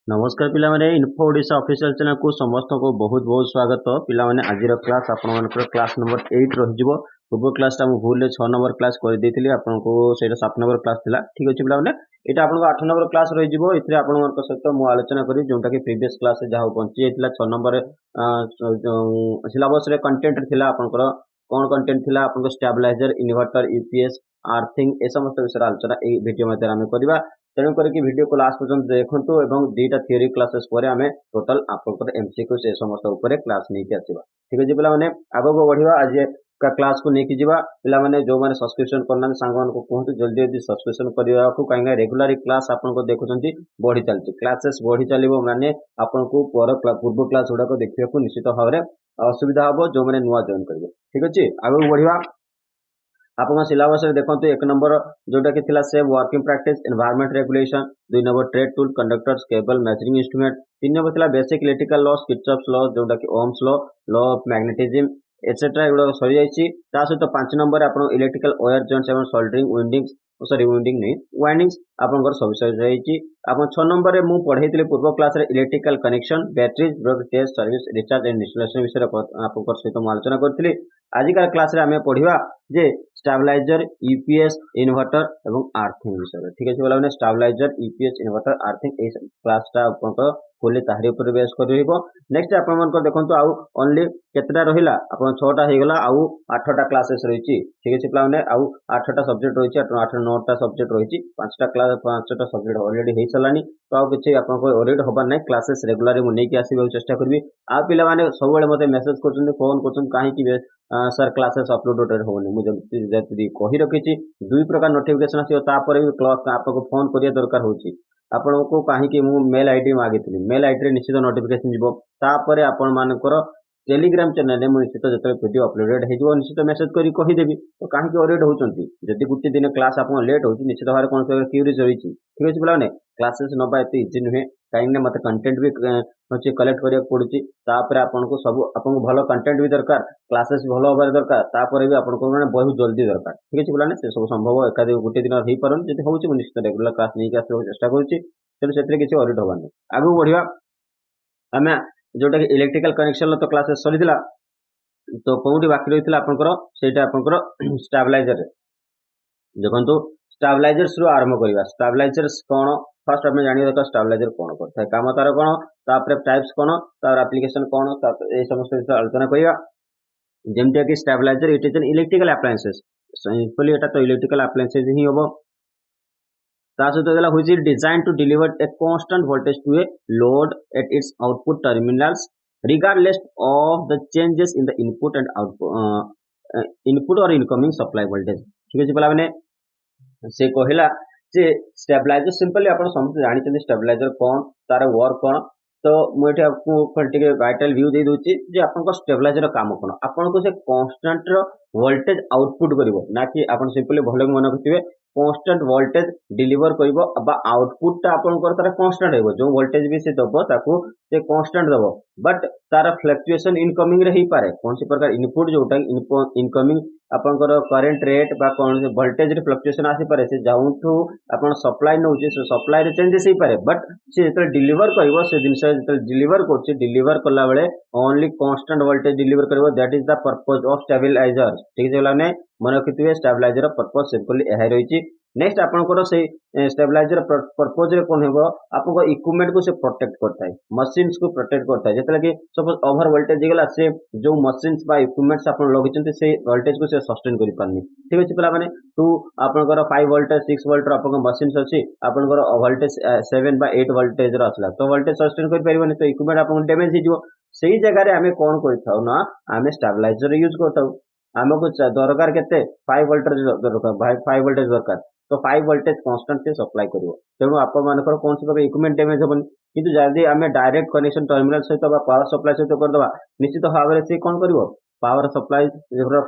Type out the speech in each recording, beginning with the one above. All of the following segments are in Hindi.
नमस्कार पिलामाने इन्फो ओडिशा ऑफिशियल चैनल को समस्त को बहुत बहुत स्वागत। पिलामाने आज क्लास आपण क्लास नंबर 8 रहिजिवो। पूर्व क्लास टा भूल 6 नंबर क्लास कर देथिली आपनको सेटा 7 नंबर क्लास थिला। ठीक अछि पिलामाने एटा आपनको 8 नंबर क्लास रहिजिवो। इथरे आपण मन सहित मु आलोचना करी जोंटा कि प्रीवियस क्लास से जाहो पहुंची एथिला 6 नंबर सिलेबस रे कंटेंट थिला आपनकर कोन कंटेंट थिला आपनको स्टेबलाइजर इन्वर्टर यूपीएस आर्थिंग ए समस्त विषय आलोचना ए वीडियो मध्ये हम करबा। तेणु करके वीडियो को लास्ट पर्यंत देखंतु एवं दीटा थ्योरी क्लासेस पर आमे टोटल आपनकर एमसीक्यू से समस्त ऊपर क्लास नहीं के आसीबा। ठीक अछि पिला माने आगो को बढ़िबा। आज का क्लास को नहीं जिबा। पिला माने जो माने सब्सक्रिप्शन करना सांग मान को कहंतु जल्दी जल्दी सब्सक्रिप्शन करिया को काहेगा रेगुलर क्लास आपन को देखुचंती बढ़ी चलती क्लासेस बढ़ी चलिबो माने आपन को पूर्व क्लास गुडा को देखिया को निश्चित भाव असुविधा हबो जो माने नुवा जॉइन करिवे। ठीक अछि आगो बढ़िबा। आप सिलेबस देखो एक नंबर जोटा कि थिला safe working practice environment regulation, 2 number trade tool conductors cable measuring instrument, 3 number थिला basic electrical law Kirchhoff's law जोटा कि Ohm's law, law of magnetism etcetera एगुडा सरी जाईची। ता सहित 5 नंबर आपण इलेक्ट्रिकल वायर जॉइंट्स एवं सोल्डरिंग विंडिंग्स सॉरी विंडिंग नहीं वाइंडिंग्स आपनकर सब सरी जाईची। आपण 6 नंबर रे मु पढैतिले पूर्व क्लास रे electrical connection batteries drug test service recharge and installation विषय आपनकर सहित मु आलोचना करथिली। आज का क्लास रे हमें पढ़िबा जे स्टेबलाइजर यूपीएस इन्वर्टर एवं आर्थिंग विषय। ठीक है बोला स्टेबलाइजर यूपीएस इन्वर्टर आर्थिंग ए क्लास टा आपन फुली ताहरी ऊपर बेस करिबो। नेक्स्ट आपन मन को देखंतु आउ ओनली केतरा रहिला आपन 6टा हे गेला आउ 8टा क्लासेस रहिची। ठीक है पिला माने आउ 8टा सब्जेक्ट रहिची 8 9टा सब्जेक्ट रहिची 5टा क्लास 5टा सब्जेक्ट ऑलरेडी हे सलानी। तो आउ किछि आपन को ओरिड होबा नै क्लासेस रेगुलर मु नै कि आसीबा चेष्टा करबी। आ पिला माने सब बेले मते मेसेज करछन फोन करछन काहे कि सर क्लासेस अपलोडेड होनी मुझे जति कही रखी दुई प्रकार नोटिफिकेशन आसियो तापर भी क्लास आपको फोन करिया दरकार होची। आपको कहीं मु मेल आईडी मागी मेल आईडी निश्चित नोटिफिकेशन जीवो। तापर आपण मानकर टेलीग्राम चैनल में निश्चित जो वीडियो अपलोडेड हो निश्चित मेसेज करी कहीदेवी। तो कहीं ओरिड होती जदि गोटे दिन क्लास आप लेट होती निश्चित भाव कौन क्यूरीज रही। ठीक अच्छे पिलाने क्लासेस नवा एत इजी नुहे कहीं मत कंटेंट भी अच्छे कलेक्ट करा पड़ी। आपको सब आपको भल कंटेंट भी दरकार क्लासेस भल हबार दरकार तापर भी आपको मैंने बहुत जल्दी दरकार। ठीक अच्छे पिलाने से सब संभव एका गोटे दिन हो पारे जब हूँ निश्चित रेगुलर क्लास नहीं आसवा चेष्टा करुँच। तेणु किसी ओरिड हबार आगू बढ़िया आम जोटा कि इलेक्ट्रिकल कनेक्शन तो क्लासेस सरी तो कौटी बाकी रही आपंकर सेटा आपंकर स्टेबलाइजर देखो स्टेबलाइजर्स रु आरंभ करवा। स्टेबलाइजर्स कौन फर्स्ट आम जाना दरकार स्टेबलाइजर कौन करता है काम तार कौन तापर टाइप्स कौन तार एप्लिकेशन कौन ये समस्त विषय आलोचना करवा। जमती कि stabiliser it is an electrical appliances simply एटा तो इलेक्ट्रिकल अप्लायंसेस ही होबो। ता सहित देला which is design to deliver a constant voltage to a load at its output terminals regardless of the changes in the input and output input or incoming supply voltage। ठीक है पिला माने से कहला जे स्टेबलाइजर सिंपली आपण समस्त जानि स्टेबलाइजर कौन तार वर्क कौन। तो मुझे आपको टे वाइटल व्यू दे दूची जे आपन स्टेबलाइजर काम कौन आपन को से कांस्टेंट वोल्टेज आउटपुट करिवो ना कि आपन सिंपली भले मन रखिबे कांस्टेंट वोल्टेज डिलीवर करिवो बा आउटपुट ता आपन को तार कांस्टेंट हेबो जो वोल्टेज भी से दबो ताको से कांस्टेंट दबो बट तार फ्लक्चुएशन इनकमिंग रे ही पारे कौन सी प्रकार इनपुट जोटा इनकमिंग आपनकर करंट रेट बा कौन से वोल्टेज रे फ्लक्चुएशन आसी पारे से जाउठू आपन सप्लाई नउचे से सप्लाई रे चेंजेस ही पारे बट से जते डिलीवर करिवो से दिन से जते डिलीवर करछि डिलीवर करला बेले ओनली कांस्टेंट वोल्टेज डिलीवर करिवो that is the purpose of stabiliser. ठीक है लाने मन रखिथिबे स्टेबलाइजर पर्पस सिंपली एहा रहिछि। नेक्स्ट आपनकर से स्टेबलाइजर पर्पस रे कोन हेबो आपको इक्विपमेंट को से प्रोटेक्ट करता है मशीन्स को प्रोटेक्ट करता है जतले कि सपोज ओवर वोल्टेज गेला से जो मशीन्स बा इक्विपमेंट्स आपन लगिचंती से वोल्टेज को से सस्टेन करि पारनी। ठीक अछि पिला माने टू आपनकर 5 वोल्टेज 6 वोल्ट रो आपन मशीन्स अछि आपनकर वोल्टेज 7 बा 8 वोल्टेज रो असला तो वोल्टेज सस्टेन करि परिबनी तो इक्विपमेंट आपन डैमेज हिजो। सेही जगह रे हमें कोन करथाउ ना हमें स्टेबलाइजर यूज करथाउ हमको दरकार केते 5 वोल्टेज दरकार 5 वोल्टेज दरकार तो 5 वोल्टेज कांस्टेंट से सप्लाई करिवो। तेणु आप मानकर कौन सी इक्विपमेंट डैमेज होबनी किंतु जदि आम डायरेक्ट कनेक्शन टर्मिनल सहित पावर सप्लाई सहित करदबा निश्चित भाव में से कौन करिवो पावर सप्लाई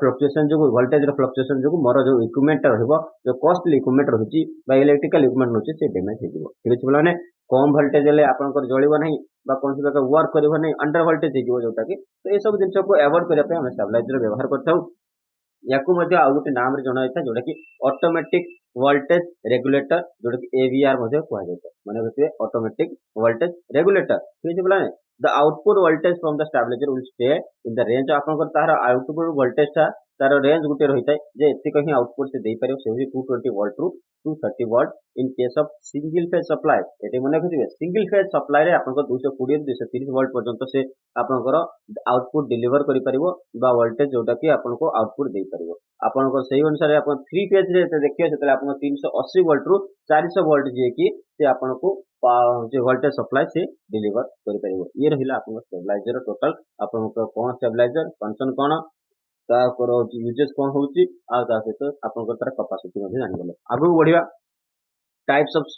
फ्लक्चुएशन जो वोल्टेज फ्लक्चुएशन जो मोर जो इक्विपमेंट रहिबो जो कॉस्टली इक्विपमेंट रहुची बा इलेक्ट्रिकल इक्विपमेंट रहुची से डैमेज हेजिवो। ठीक अछि बोलाने कम वोल्टेज ले आपनकर जळिबो नहीं बा कौन सी प्रकार वर्क करिवो नहीं अंडर वोल्टेज हेजिवो जोटा कि तो ये सब जिंस को अवॉइड करिया पे हम स्टेबलाइजर व्यवहार करथाउ। या आउ गोटे नाम जना जाता जोटा कि ऑटोमेटिक वोल्टेज रेगुलेटर जोटा कि एवीआर कह जाता मन रखिए ऑटोमेटिक वोल्टेज रेगुलेटर ठीक है the output voltage from the stabiliser will stay in the range आपन तार आउटपुट वोल्टेज टा तार रेंज गुटे रही है जे एतिक ही आउटपुट से दे पारियो से 220 वोल्ट रु 230 volt in case of single phase supply एटे मन रखिए सिंगल फेज सप्लाई रे आपन 220 230 वोल्ट पर्यंत से आपनकर आउटपुट डिलीवर करि परिबो बा वोल्टेज जोटा कि आपन को आउटपुट दे परिबो आपन को सही अनुसार आपन 3 फेज रे देखियो सेतले आपन 380 वोल्ट रु 400 वोल्ट जे कि से आपन को जो वोल्टेज सप्लाई से डिलीवर करि परिबो ये रहिला आपन स्टेबलाइजर टोटल आपन को कोन स्टेबलाइजर फंक्शन कोन तापर यूजेस कौन होची आ ता सहित आपन तार कैपेसिटी मध्ये जानि गले आगु बढ़िया टाइप्स ऑफ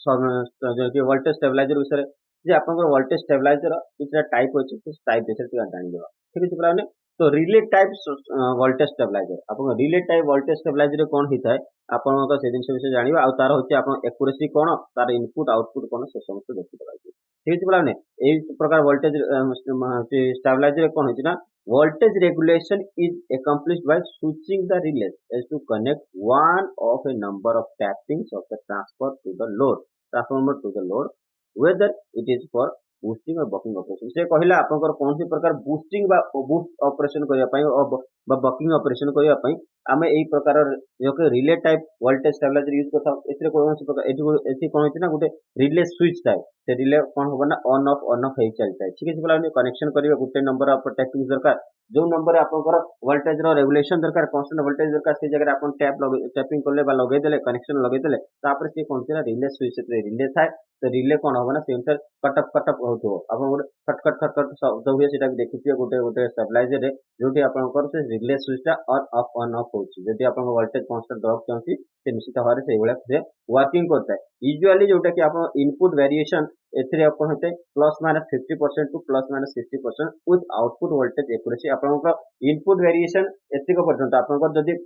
जो वोल्टेज स्टेबलाइजर विषय जे आपन वोल्टेज स्टेबलाइजर किछटा टाइप अछि तो टाइप विषय जानि देबा ठीक अछि पिलाने तो रिले टाइप वोल्टेज स्टेबलाइजर आपन रिले टाइप वोल्टेज स्टेबलाइजर कोन हिता है आपन को से दिन विषय जानिबा आ तार होची आपन एक्यूरेसी कोन तार इनपुट आउटपुट कोन से समस्त देखि देबा ठीक अछि पिलाने एई प्रकार वोल्टेज स्टेबलाइजर कोन होची ना voltage regulation is accomplished by switching the relays as to connect one of a number of tappings of the transformer to the load, whether it is for boosting or bucking operation. से कहला आपनकर कौन सी प्रकार बूस्टिंग बा बूस्ट ऑपरेशन करिया पई बा बकिंग ऑपरेशन करिया पई आमे एई प्रकार जो कि relay type voltage stabiliser use करता एथरे कौन सी प्रकार एथि कोन होची ना गुटे रिले स्विच टाइप से रिले कोन होबा ना ऑन ऑफ हेई चलता है ठीक है बोला कनेक्शन करिवे गुटे नंबर ऑफ टैपिंग दरकार जो नंबर आपनकर वोल्टेज रो रेगुलेशन दरकार कांस्टेंट वोल्टेज दरकार से जगह आपन टैपिंग करले बा लगे देले कनेक्शन लगे देले तापर से कोन सी रिले स्विच से रिले थाए तो रिले कोन होबा ना से अनुसार कटअप होतो आपन गोटे खटखट शब्द हुए सेटा भी देखिथिए गोटे स्टेबलाइजर रे जोटी आपनकर से रिले स्विच टा ऑन ऑफ होची जदि आपन वोल्टेज कांस्टेंट ड्रॉप चाहती से निश्चित भाव से एवला से वर्किंग करता है यूजुअली जोटा कि आपन इनपुट वेरिएशन एथरे आपन होते plus minus 50% two plus minus 60% with output voltage accuracy आपन इनपुट वेरिएशन एतिक पर्यंत आपन जदि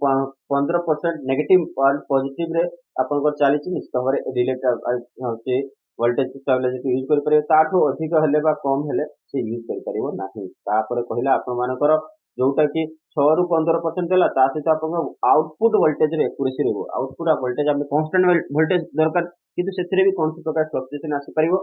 15% नेगेटिव और पॉजिटिव रे आपन चली निश्चित भाव रिलेटेड वोल्टेज स्टेबलाइजर यूज कर परियो ताठो अधिक हेले बा कम हेले से यूज कर परियो नाही तापर कहला आपन मानकर जोटा कि 6 रु 15% देला ता सहित आपन आउटपुट वोल्टेज रे एक्यूरेसी रहबो आउटपुट वोल्टेज हम कांस्टेंट वोल्टेज दरकार किंतु सेथरे भी कोन प्रकार फ्लक्चुएशन आसी परियो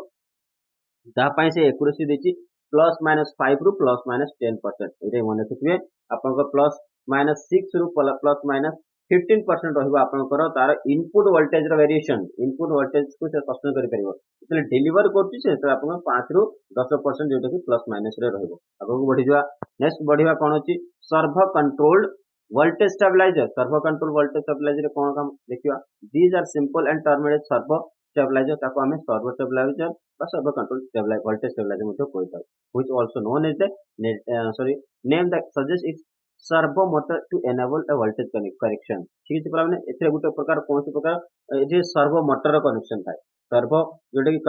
ता पई से एक्यूरेसी देची प्लस माइनस 5 रु प्लस माइनस 10% एटे मन रखिबे आपन प्लस माइनस 6 रु प्लस माइनस 15% रहिबो आपनकर तार इनपुट वोल्टेज रो वेरिएशन इनपुट वोल्टेज को से सस्टेन करि परिबो इतले डिलीवर करछि से तो आपन 5 रु 10% जोटा कि प्लस माइनस रे रहइबो आगो बढ़ि जा नेक्स्ट बढ़िबा कोन अछि servo controlled voltage stabiliser servo control voltage stabiliser कोन काम देखिबा these are simple and terminate servo stabiliser ताको हमें सर्वो स्टेबलाइजर बा servo control stabiliser voltage stabiliser मतो कोइता which also known as the name that suggest is servo motor to enable a voltage correction ठीक है प्रॉब्लम एथे गुटे प्रकार कोन से प्रकार जे सर्वो मोटर कनेक्शन थाए सर्वो जोटा कि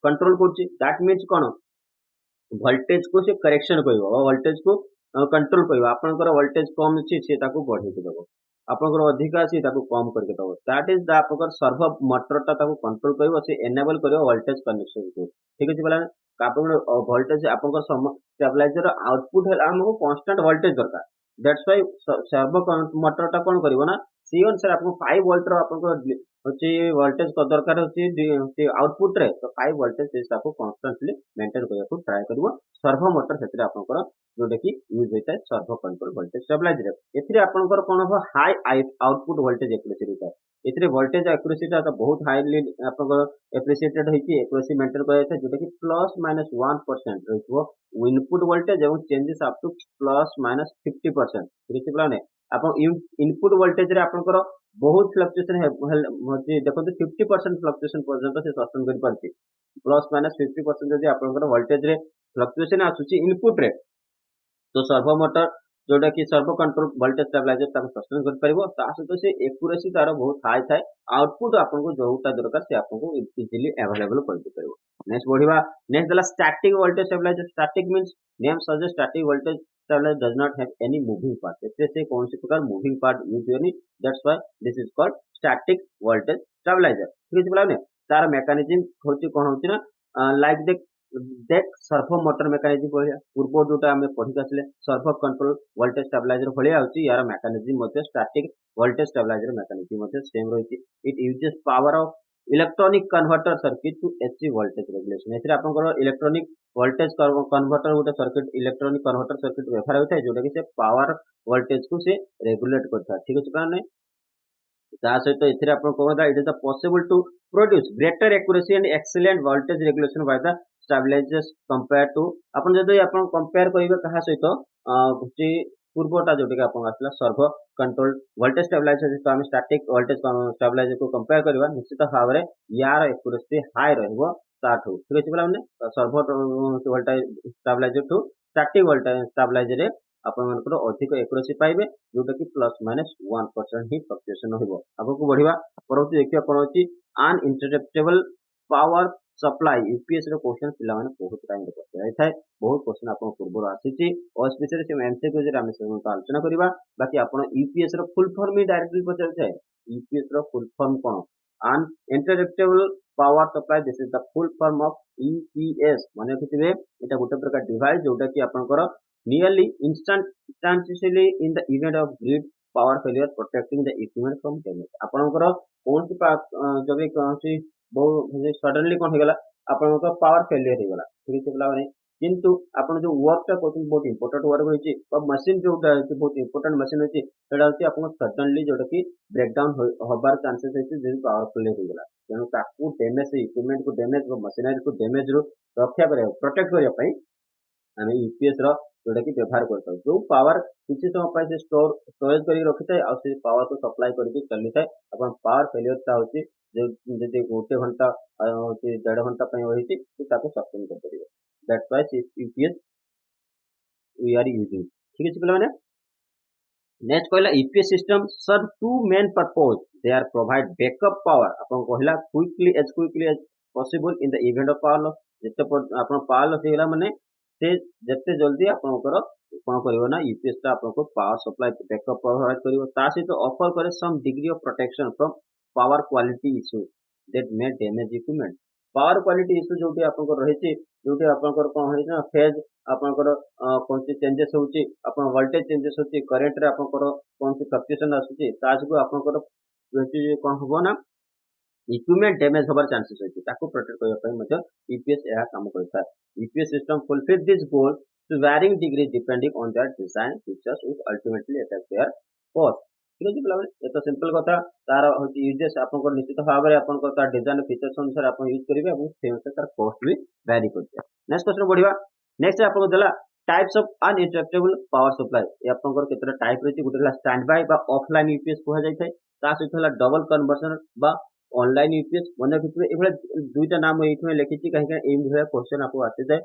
कंट्रोल करछि दैट मींस कोन वोल्टेज को से करेक्शन करबो वोल्टेज को कंट्रोल करबो आपनकर वोल्टेज कम अछि से ताको बढ़े के देबो आपनकर अधिक अछि ताको कम करके देबो दैट इज द आपनकर सर्वो मोटर ता ताको कंट्रोल करबो से एनेबल करबो वोल्टेज कनेक्शन को ठीक अछि बोला आपन वोल्टेज आपनकर स्टेबलाइजर आउटपुट है हमको कांस्टेंट वोल्टेज दरकार दैट्स व्हाई सर्वो मोटर टा कोन करबो ना सी अनुसार आपको 5 वोल्ट रो आपको होची वोल्टेज को दरकार होची आउटपुट रे तो 5 वोल्टेज से आपको कांस्टेंटली मेंटेन करया को ट्राई करबो सर्वो मोटर सेतिर आपनकर जोटा कि यूज होता है सर्वो कंट्रोल वोल्टेज स्टेबलाइजर एथिरे आपनकर कोन हो हाई आउटपुट वोल्टेज एक्यूरेसी होता है एथिरे वोल्टेज एक्यूरेसी ता बहुत हाईली आपनकर एप्रिशिएटेड होईची एक्यूरेसी मेंटेन करया था जोटा कि प्लस माइनस 1% रहितो इनपुट वोल्टेज एवं changes up two plus minus 50% ठीक है प्लान आपन इनपुट वोल्टेज रे आपनकर बहुत फ्लक्चुएशन है देखो 50% फ्लक्चुएशन पर्यंत से सस्टेन कर पारती प्लस माइनस 50% जदि आपनकर वोल्टेज रे फ्लक्चुएशन आसुची इनपुट रे तो सर्वो मोटर जोटा कि सर्वो कंट्रोल वोल्टेज स्टेबलाइजर ताको सस्टेन कर परिबो ता सहित से एक्यूरेसी तार बहुत हाई थाए आउटपुट आपनको जोटा दरकार से आपको इजीली अवेलेबल कर दे परिबो नेक्स्ट बढ़िबा नेक्स्ट दला static voltage stabiliser static means name suggest static voltage stabiliser does not have any moving part इससे से कौन सी प्रकार मूविंग पार्ट यूज होनी that's why this is called static voltage stabiliser ठीक है बोला ने तार मैकेनिज्म होची कोन होची ना लाइक द देख सर्वो मोटर मेकानिज्म भलिया पूर्व जोटा आम पढ़ी आसले सर्वो कंट्रोल वोल्टेज स्टेबलाइजर भलिया होची यार मेकानिज्म मध्ये स्टैटिक वोल्टेज स्टेबलाइजर मेकानिज्म मध्ये सेम रही it uses power of electronic converter circuit to AC voltage regulation एथरे आपनकर इलेक्ट्रॉनिक वोल्टेज कन्वर्टर गोटे सर्किट इलेक्ट्रॉनिक कन्वर्टर सर्किट व्यवहार होता है जोटा कि से पावर वोल्टेज को से रेगुलेट करता है ठीक अछि ना ତା ସହିତ ଏଥିରେ ଆପଣ କଣ ହେଲା it is the possible to produce greater accuracy and excellent voltage regulation by the stabilizers compared to ଆପଣ ଯଦି ଆପଣ compare କରିବେ କାହା ସହିତ ହଉଛି ପୂର୍ବଟା ଯୋଉଟା ଆପଣଙ୍କ ଆସିଲା ସର୍ଭ କଣ୍ଟ୍ରୋଲ ଭୋଲ୍ଟେଜ ଷ୍ଟାବିଲାଇଜର ସହିତ ଆମେ ଷ୍ଟାଟିକ ଭୋଲ୍ଟେଜ ଷ୍ଟାବିଲାଇଜର କୁ କମ୍ପେୟାର କରିବା ନିଶ୍ଚିତ ଭାବରେ ୟାର ଏକ୍ୟୁରେସି ହାଇ ରହିବ ତାଠୁ ଠିକ ଅଛି ପିଲାମାନେ servo voltage stabiliser to static voltage stabiliser ଆପଣଙ୍କର ଅଧିକ ଏକ୍ୟୁରେସି ପାଇବେ जोटा कि प्लस माइनस 1% ही फ्लक्चुएशन हो आगे को बढ़िया परवर्ती देखिए कौन अच्छी अनइंटरप्टेबल पावर सप्लाई यूपीएस रो क्वेश्चन पिला माने बहुत टाइम रे पछाई थाए बहुत क्वेश्चन आपन पूर्व आसीची और स्पेशली से एमसीक्यू जे हम से आलोचना करबा बाकी आपन यूपीएस रो फुल फॉर्म ही डायरेक्टली पछाई थाए यूपीएस रो फुल फॉर्म कोन uninterruptible power supply this is the full form of UPS माने रखिथिबे एटा गोटे प्रकार डिवाइस जोटा कि आपनकर nearly instantaneously in the event of grid power failure protecting the equipment from damage आपनकर कौन सी जब कौन सी बहुत सडनली कौन होगला आपनकर पावर फेलियर होगला ठीक है पिला माने किंतु आपण जो वर्क टा करते बहुत इंपोर्टेंट वर्क होची और मशीन जोटा है बहुत इंपोर्टेंट मशीन होची सेटा होची आपण सडनली जोटा कि ब्रेकडाउन होबार चांसेस होची जे पावर फेलियर होगला तेणु ताकू डैमेज इक्विपमेंट को डैमेज मशीनरी को डैमेज रो रक्षा करे प्रोटेक्ट करिया पई आम यूपीएस जोटा कि व्यवहार करता जो पावर किसी समय से स्टोरेज कर रखी था से पावर को सप्लाई करके चली था अपन पावर फेलियरटा होची जब गोटे घंटा डेढ़ घंटा रही सस्पेंड कर that's why UPS we are using ठीक है पे नेक्स्ट कहला UPS system serve two main purpose they are provide backup power अपन कहला quickly as possible in the event of power loss जिते अपन पावर लॉस होगा माने से जिते जल्दी आपनकर कौन करियो ना यूपीएस टा आपनको पावर सप्लाई बैकअप प्रोवाइड करियो ता सहित ऑफर करे some degree of protection from power quality issue that may damage equipment power quality issue जोटी आपनकर रहिछि जोटी आपनकर कोन होई ना फेज आपनकर कौन सी चेंजेस होची आपन वोल्टेज चेंजेस होची करंट रे आपनकर कौन सी फ्लक्चुएशन आसुची ता सहित आपनकर कौन हबो ना इक्विपमेंट डैमेज होबार चांसेस होती ताको प्रोटेक्ट करबा पई मतलब ईपीएस यह काम करता है EPS system fulfil this goal to varying degree depending on their design features which ultimately affect their cost ठीक है पिला ये तो सिंपल कथा तार होची यूजेस आपन को निश्चित भाव में आपन को तार डिजाइन फीचर्स अनुसार आपन यूज करिवे और से अनुसार तार कॉस्ट भी वैरी करते नेक्स्ट क्वेश्चन बढ़िबा नेक्स्ट आपन को देला types of uninterruptible power supply ये आपन को केतरा टाइप रही गुटे स्टैंड बाय बा ऑफलाइन यूपीएस कहा जाय थाए ता सहित हला डबल कन्वर्जन बा ऑनलाइन यूपीएस मन रखिथे ए दुईटा नाम एइठमे लिखिछि कहीं कहीं एम भलिया क्वेश्चन आपको आसे जाए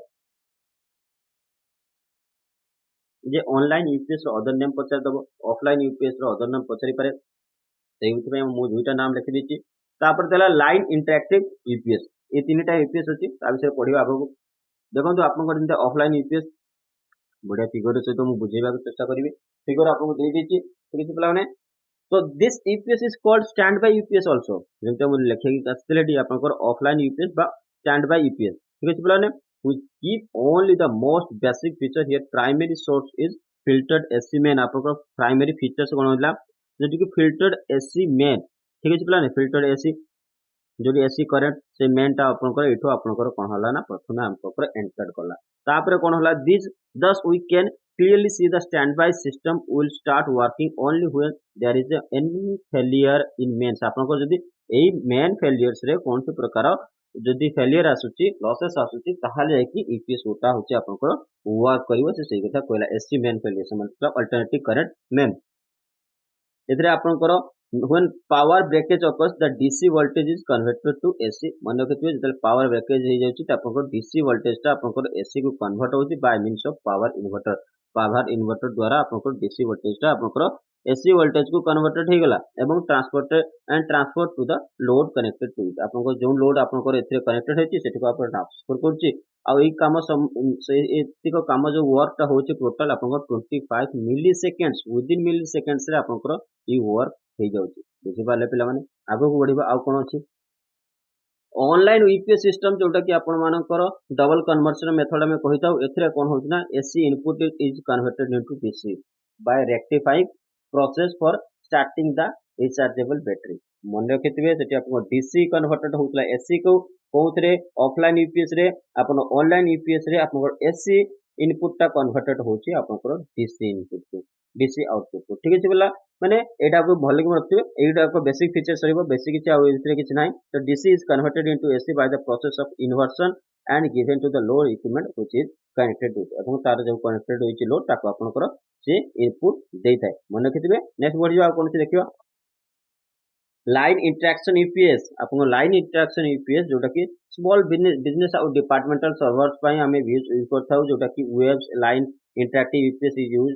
जे ऑनलाइन यूपीएस रो अदर नेम पचार दबो ऑफलाइन यूपीएस रो अदर नाम पचारि पारे सेइथि में मु दुईटा नाम लिखि दिछि तापर देला लाइन इंटरैक्टिव यूपीएस ए तीनटा यूपीएस अछि ता विषय पढिबा आगो देखंतु आपन को जेंते ऑफलाइन यूपीएस बढ़िया फिगर सहित मु बुझेबा को चेष्टा करिवे फिगर आपन को दे दिछि ठीक पिला माने so this EPS is called standby UPS also जेंते मु लेखे की फैसिलिटी आपनकर ऑफलाइन यूपीएस बा स्टैंड बाय यूपीएस ठीक अछि पिलाने we keep only the most basic feature here primary source is filtered AC main आपनकर प्राइमरी फीचर्स कोन होला जेति कि फिल्टर्ड AC main ठीक अछि पिलाने फिल्टर्ड AC जोडी एसी करंट से मेन टा आपनकर एठो आपनकर कोन होला ना प्रथमे हमकर एंटर करला तापरे कोन होला this thus we can clearly see the standby system will start working only when there is any failure in mains आपनकर जदी एई मेन फेलियर्स रे कोन से प्रकार जदी फेलियर आसुची लॉसेस आसुची ताहाले कि ईपीएस ओटा होची आपनकर वर्क करिवो से सही कथा कहला एसी मेन फेलियर मतलब अल्टरनेटिव करंट मेन एथरे आपनकर when power breakage occurs the DC voltage is converted to AC मन रखिथिबे जतले पावर ब्रेकेज हे जाउची त आपनकर DC वोल्टेज ता आपनकर AC को कन्वर्ट होची by means of power inverter द्वारा आपनकर DC वोल्टेज ता आपनकर AC वोल्टेज को कन्वर्टेड हे गला एवं transport to the load connected to it आपनकर जो लोड आपनकर एथरे कनेक्टेड हेची सेठी को आपन ट्रांसफर करची आ एई काम से एतिक काम जो वर्क ता होची टोटल आपनकर 25 मिली सेकेंड्स विदिन मिली सेकेंड्स रे आपनकर ई वर्क हो जाउची बुझी पाले पिला माने आगो को बढ़िबा आ कोन अछि ऑनलाइन यूपीएस सिस्टम जोटा कि आपण मानकर डबल कन्वर्सन मेथड में कही था एथिरे कोन होउछ ना AC input is converted into DC by rectifying process for starting the rechargeable battery मन रखिथिबे सेठी आपण डीसी कन्वर्टेड होउतला एसी को कोउतरे ऑफलाइन यूपीएस रे आपण ऑनलाइन यूपीएस रे आपण एसी इनपुट ता कन्वर्टेड होउची आपण डीसी इनपुट को डीसी आउटपुट को ठीक अछि बोला माने एटा को भले कि रखिबे एटा को बेसिक फीचर्स रहबो बेसिक किछ आ एथिरे किछ नाही तो DC is converted into AC by the process of inversion and given to the load equipment which is connected to एवं तार जो कनेक्टेड होइछि लोड ताको आपनकर से इनपुट देइथाय मन रखिथिबे नेक्स्ट बढ़ जाओ कोन से देखियो लाइन इंटरेक्शन यूपीएस आपन लाइन इंटरेक्शन यूपीएस जोटा कि स्मॉल बिजनेस और डिपार्टमेंटल सर्वर्स पई हमें यूज करथाउ जोटा कि वेब line interactive UPS is use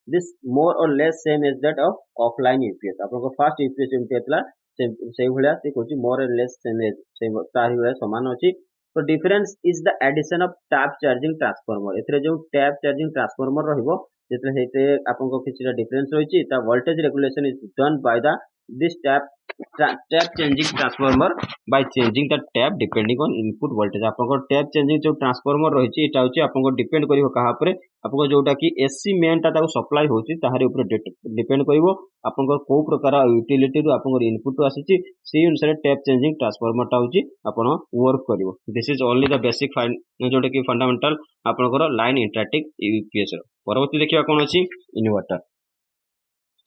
this more or less same as that of offline UPS आपन फर्स्ट यूपीएस एमती एतला से भलिया से कहछि मोर और लेस सेम एज से तारी भलिया समान अछि तो difference is the addition of tap charging transformer एथरे जो टैप चार्जिंग ट्रांसफार्मर रहइबो जेतले हेते आपन को किछटा डिफरेंस रहिछि ता voltage regulation is done by the this tap changing transformer by changing the tap depending on input voltage आपन tap changing जो ट्रांसफार्मर रही एटा होची आपन डिपेंड करिवो कहा पर आपन जोटा कि एसी मेन ता ताको सप्लाई होची ताहारी ऊपर डिपेंड करिवो आपन को प्रकार यूटिलिटी रु आपन इनपुट आसीची सेही अनुसार टैप चेंजिंग ट्रांसफार्मर टा होची आपन वर्क करिवो this is only the basic जोटा कि फंडामेंटल आपन लाइन इंटरैक्टिव यूपीएस परवर्ती देखिबा कोन अछि इन्वर्टर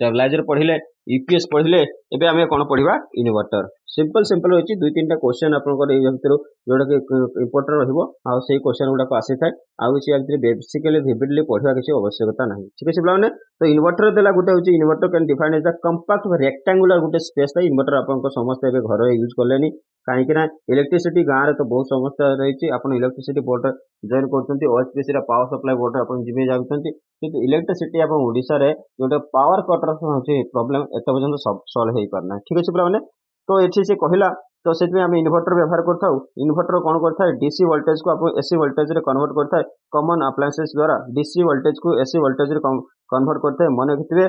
स्टेबलाइजर पढ़िले यूपीएस पढ़िले एबे हमें कोन पढ़िबा इन्वर्टर सिंपल होची दुई तीन टा क्वेश्चन आपनकर ए भितर जोडा कि इंपोर्टेंट रहइबो आ सेही क्वेश्चन गुडा को आसी थाय आ किछि आ भितर बेसिकली विविडली पढ़िबा किछि आवश्यकता नाही ठीक अछि ब्लाउने तो इन्वर्टर देला गुटे होची inverter can define as the compact rectangular गुटे स्पेस था इन्वर्टर आपनकर समस्त एबे घर यूज करलेनी काहे कि ना इलेक्ट्रिसिटी गां रे तो बहुत समस्या रहिछि आपन इलेक्ट्रिसिटी बोर्ड जॉइन करचंती ओएचपीसी रा पावर सप्लाई बोर्ड आपन जिमे जाउचंती किंतु इलेक्ट्रिसिटी आपन ओडिसा रे जोटे पावर कटर होची प्रॉब्लम एत पर्यंत सॉल्व हेई पारना ठीक अछि ब्लाउने तो एठी से कहिला तो सेति हम इन्वर्टर व्यवहार करथाउ इन्वर्टर कोन करथाय डीसी वोल्टेज को आपण एसी वोल्टेज रे कन्वर्ट करथाय कॉमन अप्लायंसेस द्वारा डीसी वोल्टेज को एसी वोल्टेज रे कन्वर्ट करथाय मन रखिथिबे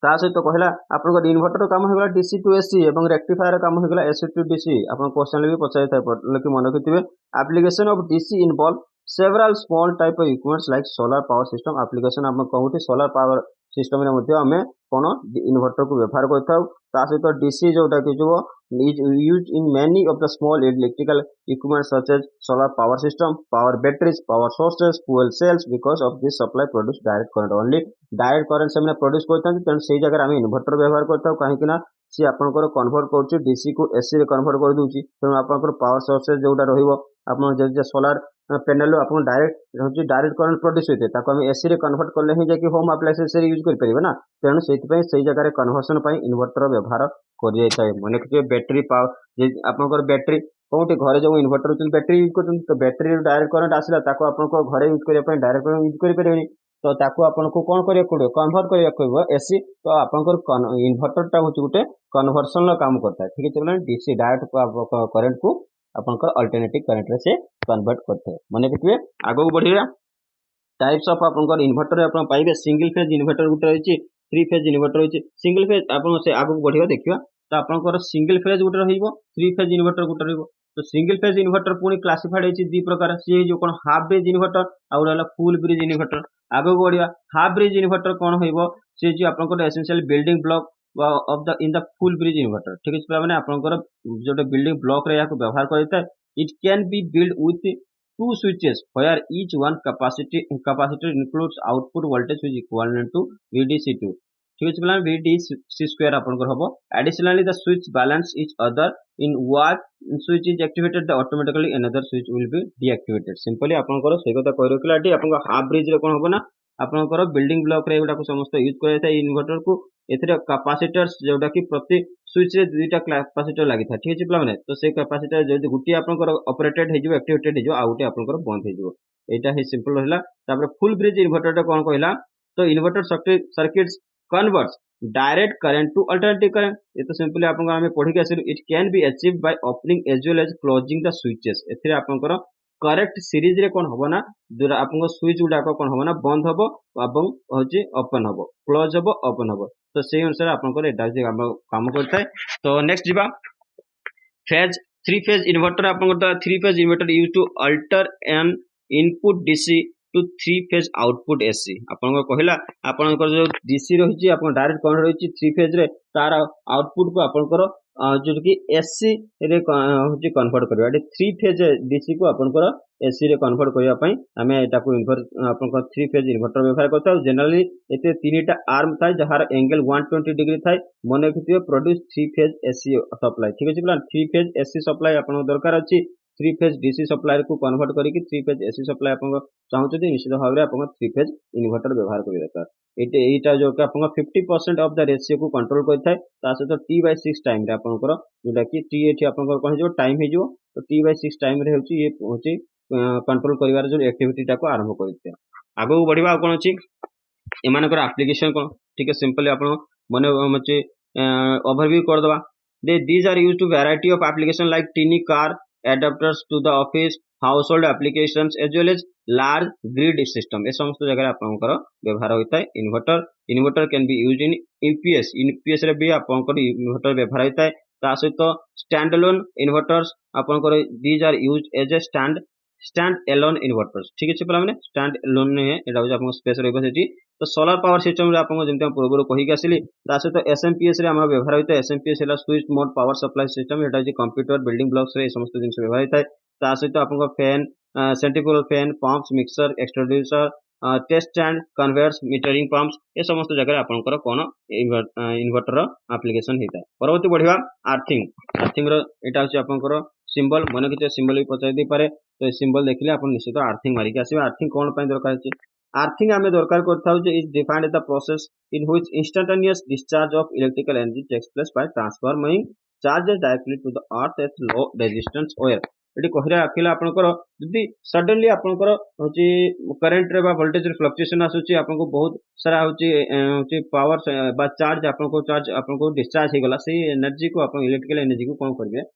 ता सहित तो कहला आपन इन्वर्टर काम होगला डीसी टू एसी एवं रेक्टिफायर काम होगला एसी टू डीसी आपन क्वेश्चन भी पचाइ थाय पड़ले कि मन रखिथिबे application of DC involve several small type of equipments like solar power system application हम कहूटी सोलर पावर सिस्टम रे मध्ये हमें कोन इन्वर्टर को व्यवहार करथाउ ता सहित डीसी जोटा कि जो is used in many of the small electrical equipments such as solar power system power batteries power sources fuel cells because of this supply produce direct current only direct current से प्रोड्यूस करथां तेन सेही जगह हम इन्वर्टर व्यवहार करथाउ काहे कि ना सी आपनकर कन्वर्ट करछि डीसी को एसी रे कन्वर्ट कर दूची तेन आपनकर पावर सोर्सेस जोटा रहिबो आपन जे सोलर पैनल आपन डायरेक्ट करंट प्रोड्यूस होते ताको हम एसी रे कन्वर्ट करले ही जाके होम अप्लायंसेस रे यूज कर परिबे ना तेनु सेति पई सेही जगह रे कन्वर्सन पई इन्वर्टर व्यवहार करि जाय थाय माने कि बैटरी पावर जे आपनकर बैटरी कोउटी घरे जो इन्वर्टर उचल बैटरी यूज करछन तो बैटरी रे डायरेक्ट करंट आसिला ताको आपनको घरे यूज करिया पई डायरेक्ट करंट यूज करि परिबेनी तो ताको आपनको कोन करिया पड़ो कन्वर्ट करिया कहबो एसी तो आपनकर इन्वर्टर टा होची गुटे कन्वर्सन ला काम करता है ठीक है डीसी डायरेक्ट करंट को आपनकर अल्टरनेटिव करंट रे से कन्वर्ट करते हैं माने कि आगो बढ़िया टाइप्स ऑफ आपनकर इन्वर्टर आपन पाइबे सिंगल फेज इन्वर्टर गुटे रहिछि थ्री फेज इन्वर्टर रहिछि सिंगल फेज आपन से आगो बढ़िया देखिबा तो आपनकर सिंगल फेज गुटे रहिबो थ्री फेज इन्वर्टर गुटे रहिबो तो सिंगल फेज इन्वर्टर पुनी क्लासिफाइड होछि दी प्रकार सी जो कोन हाफ ब्रिज इन्वर्टर आ उला फुल ब्रिज इन्वर्टर आगो बढ़िया हाफ ब्रिज इन्वर्टर कोन होइबो से जे आपनकर essential building block of the in the full bridge inverter ठीक है माने आपनकर जोटे बिल्डिंग ब्लॉक रे याको व्यवहार करता it can be build with two switches where each one capacitor includes output voltage which is equivalent to VDC2 ठीक है मतलब VDC square आपनकर हबो additionally the switch balance each other in one switch is activated the automatically another switch will be deactivated simply आपनकर से कथा कहि रखलाटी आपनकर हाफ ब्रिज रे कोन हबो ना आपनकर बिल्डिंग ब्लॉक रे एटा को समस्त यूज करय था इन्वर्टर को एथरे कैपेसिटर्स जोटा कि प्रति स्विच रे दुईटा कैपेसिटर लागि था ठीक है माने तो से कैपेसिटर जदि गुटी आपनकर ऑपरेटेड हे जो एक्टिवेटेड हे जो आ गुटी आपनकर बंद हे जो एटा ही सिंपल रहला तापर फुल ब्रिज इन्वर्टर टा कोन कहला तो inverter circuits converts direct current to alternative current ये तो सिंपली आपन हमें पढ़ी के आसिल it can be achieved by opening as well as closing the switches एथरे आपनकर करेक्ट सीरीज रे कोन हबो ना दुरा आपन स्विच गुडा कोन हबो ना बंद हबो एवं होची ओपन हबो क्लोज हबो ओपन हबो तो सेही अनुसार आपनकर एटा जे काम करथाय तो नेक्स्ट जिबा फेज थ्री फेज इन्वर्टर आपन three phase inverter use to alter an input DC to three phase output AC आपन कहला आपन जो डीसी रही आपन डायरेक्ट कौन रही थ्री फेज रे तार आउटपुट को आपन जो कि एसी रे होची कन्वर्ट करबा एटी थ्री फेज डीसी को आपन एसी रे कन्वर्ट करबा पई हमें एटा को आपन थ्री फेज इन्वर्टर व्यवहार करता जनरली एते तीनटा आर्म थाय जहार एंगल 120 डिग्री थाय मन रखिथिबे produce three phase AC supply ठीक अछि plan three phase AC supply आपन दरकार अछि थ्री फेज डीसी सप्लाई को कन्वर्ट करिक थ्री फेज एसी सप्लाई आपन चाहूछथि निश्चित भाव रे आपन थ्री फेज इन्वर्टर व्यवहार करि दरकार एटा जो कि आपन 50% ऑफ द रेशियो को कंट्रोल करथाय ता सहित T/6 टाइम रे आपन जोटा कि टी एठी आपन कोन जो टाइम हे जो तो T/6 टाइम रे होची ये होची कंट्रोल करिवार जो एक्टिविटी टा को आरंभ करथि आगो बढ़िबा कोन अछि एमानकर एप्लीकेशन कोन ठीक है सिंपली आपन मने मचे ओवरव्यू कर दवा these are used to variety of application like tiny car adapters to the office household applications as well as large grid system ए समस्त जगह आपनकर व्यवहार होता है inverter can be used in UPS रे भी आपनकर इन्वर्टर व्यवहार होता है ता सहित स्टैंड अलोन इन्वर्टर्स आपनकर these are used as a stand alone inverters ठीक अछि पला माने स्टैंड एलोन ने एटा हो आपन स्पेस रहबो सेठी तो सोलर पावर सिस्टम रे आपन जेमते हम पूर्व कहि आसिली ता सहित एसएमपीएस रे हम व्यवहार होता है एसएमपीएस है switch mode power supply system एटा जे कंप्यूटर बिल्डिंग ब्लॉक्स रे समस्त जिंस व्यवहार होता है ता सहित आपन fan centrifugal fan pumps mixer extruder test stand conveyors metering pumps ए समस्त जगह आपनकर कोन इन्वर्टर एप्लीकेशन हेता परवर्ती बढ़िया आर्थिंग रो एटा होची आपनकर सिंबल मन किछ सिंबल भी पचाई दे पारे तो सिंबल देखले अपन निश्चित आर्थिंग मारिक आसीबा आर्थिंग कोन पय दरकार अछि आर्थिंग हमें दरकार करथाउ जे is defined the process in which instantaneous discharge of electrical energy takes place by transforming charges directly to the earth at low resistance wire एटी कहरे आखिला आपनकर जदी सडनली आपनकर होची करंट रे बा वोल्टेज रे फ्लक्चुएशन आसुची आपनको बहुत सारा होची पावर बा चार्ज आपनको डिस्चार्ज हे गला से एनर्जी को आपन इलेक्ट्रिकल एनर्जी को कोन करबे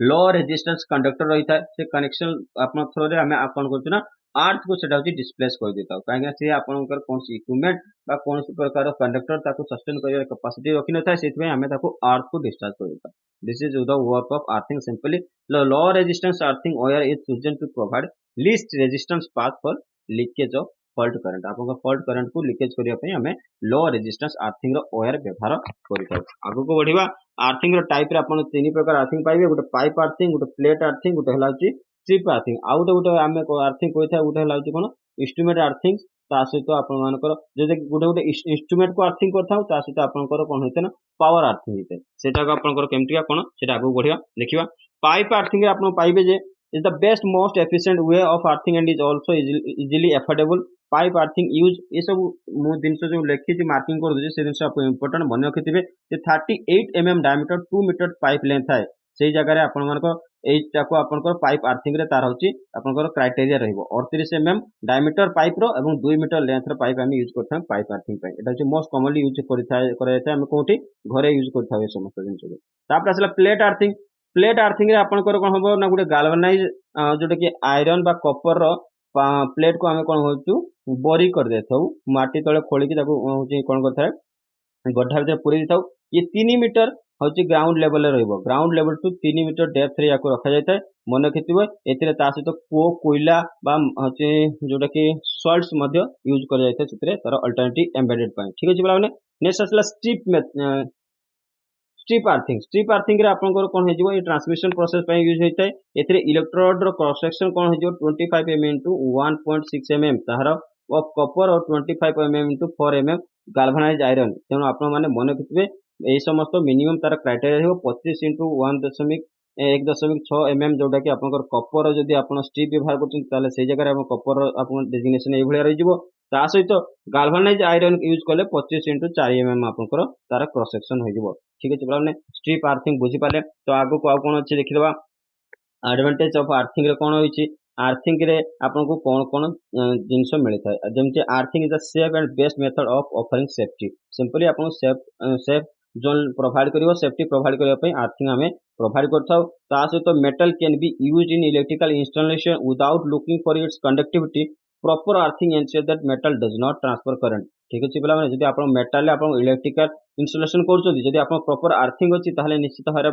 लो रेजिस्टेंस कंडक्टर रही था से कनेक्शन आपन थ्रो रे हमें आपन करछु ना अर्थ को सेटा होची डिस्प्लेस कर देता काहे से आपनकर कोनसी इक्विपमेंट बा कोनसी प्रकार कंडक्टर ताको सस्टेन करियर कैपेसिटी रखि न था सेतमे हमें ताको अर्थ को डिस्चार्ज कर देता this is the work of earthing simply low resistance earthing wire is chosen to provide least resistance path for leakage of fault current आपन फॉल्ट करंट को लीकेज करिया पई हमें लो रेजिस्टेंस अर्थिंग रो वायर व्यवहार करिता आगु को बढ़िबा अर्थिंग रो टाइप रे आपन तीन प्रकार अर्थिंग पाइबे गोटे पाइप अर्थिंग गोटे प्लेट अर्थिंग गोटे हला होची स्ट्रिप अर्थिंग आउ गोटे हमें अर्थिंग कोइथा गोटे हला होची कोन इंस्ट्रूमेंट अर्थिंग ता सहित आपन मानकर जे गोटे इंस्ट्रूमेंट को अर्थिंग करथाउ ता सहित आपनकर कोन होते ना पावर अर्थिंग होते सेटा को आपनकर केमतिया कोन सेटा आगु बढ़िया देखिबा पाइप अर्थिंग रे आपन पाइबे जे is the best most efficient way of earthing and is also easily affordable pipe earthing use ये सब मु जिनस जो लिखि जे मार्किंग कर दे से जिनस आप इंपोर्टेंट मन रखिथिबे जे 38 mm diameter 2 metre pipe length थाए सेही जगह रे आपन मानको एटा को आपनकर पाइप अर्थिंग रे तार होची आपनकर क्राइटेरिया रहइबो 38 mm डायमीटर पाइप रो एवं 2 मीटर लेंथ रो पाइप हम यूज करथां पाइप अर्थिंग पे एटा जे मोस्ट कॉमनली यूज करथाय हम कोठी घरे यूज करथाव ए समस्त जिनस तापर असला प्लेट अर्थिंग रे आपनकर कोन हबो ना गुटे गाल्वनाइज जोटा कि आयरन बा कॉपर रो प्लेट को हमें कौन हो बोरी कर देथाउ माटी तले खोलिकी ताको होची कोन करथाय गड्ढा भीतर पुरी देथाउ ये 3 मीटर होची ग्राउंड लेवल रे रहइबो ground level to 3 metre depth रे याको रखा जायताय मन रखिथिबो एथिरे ता सहित कोयला बा होची जोटा कि सॉल्ट्स मध्ये यूज कर जायताय सेतिरे तार अल्टरनेटिव एम्बेडेड पॉइंट ठीक अछि बलाने नेक्स्ट असला स्ट्रिप अर्थिंग रे आपनकर कोन हे जिवो ए ट्रांसमिशन प्रोसेस पय यूज होइताय एथिरे इलेक्ट्रोड रो क्रॉस सेक्शन कोन हे जिवो 25 mm into 1.6 mm ताहार ऑफ कॉपर और 25 mm into 4 mm गाल्वनाइज्ड आयरन तेनो आपन माने मन रखिथिबे ए समस्त मिनिमम तार क्राइटेरिया हो 25 into 1.6 mm जोटा कि आपनकर कॉपर जदी आपन स्ट्रिप व्यवहार करछन ताले से जगह रे आपन कॉपर आपन डेजिग्नेशन ए भलिया रहि जिवो ता सहित गाल्वनाइज्ड आयरन यूज करले 25 into 4 mm आपनकर तार क्रॉस सेक्शन होई जिवो ठीक अछि बलाने स्ट्रिप अर्थिंग बुझी पाले तो आगो को आ कोन अछि देखिदबा एडवांटेज ऑफ अर्थिंग रे कोन होइछि अर्थिंग रे आपन को कोन जिंस मिलि थाय जेमति earthing is the safe and best method of offering safety simply आपन सेफ जोन प्रोवाइड करिवो सेफ्टी प्रोवाइड करिया पई अर्थिंग हमें प्रोवाइड करथाउ ता सहित metal can be used in electrical installation without looking for its conductivity proper earthing ensure that metal does not transfer current. ठीक अच्छे पे जब आप मेटाल आप इलेक्ट्रिकल इंस्टॉलेशन कर प्रॉपर अर्थिंग अच्छी ताहले निश्चित भाव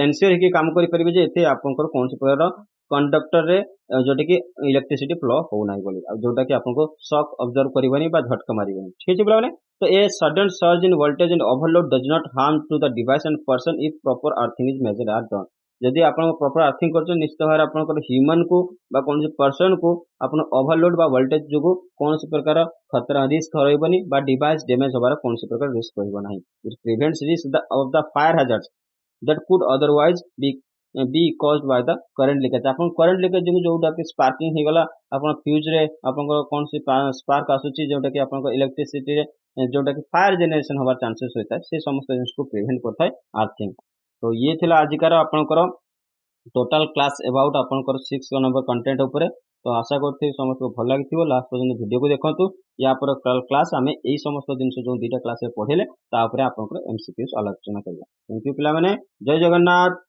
एनश्योर होकर काम करेंगे आपंकर कौन प्रकार कंडक्टर रे जोटा कि इलेक्ट्रिसिटी फ्लो होना बोली जोटा कि आपको शॉक ऑब्जर्व करबनी बा झटका मारिबनी। ठीक है पे तो a sudden surge in voltage and overload does not harm to the device and person if proper earthing is measure are done. जदि आप प्रॉपर अर्थिंग कर निश्चित भाव आपंकर ह्यूमन को कौन पर्सन को आप ओवरलोड बा वोल्टेज जो कौन प्रकार खतरा रिस्क रही डिवाइस डैमेज होबार कौन प्रकार रिस्क रहा। It prevents risk of the fire hazards that could otherwise B caused by the current leakage. आप करंट लीकेज जो जोटा कि स्पार्किंग हो गला आप फ्यूज रे आप कौन सी स्पार्क आसूची जोटा कि आप इलेक्ट्रिसिटी जोटा कि फायर जेनरेशन होबार चांसेस होता है से समस्त जिनिस को प्रिवेंट करता है अर्थिंग। तो ये थिला आजिकार आपनकर टोटाल क्लास अबाउट आपनकर 6 नंबर कंटेंट उपरे। तो आशा करते समस्त को भल लगी लास्ट पर्यंत वीडियो को देखंतु। या पर क्लास आमे एई समस्त जिनिस जो 2टा क्लास रे पढेले ता उपरे आपनकर एमसीक्यूज आलोचना करबा। थैंक यू पिला माने, जय जगन्नाथ।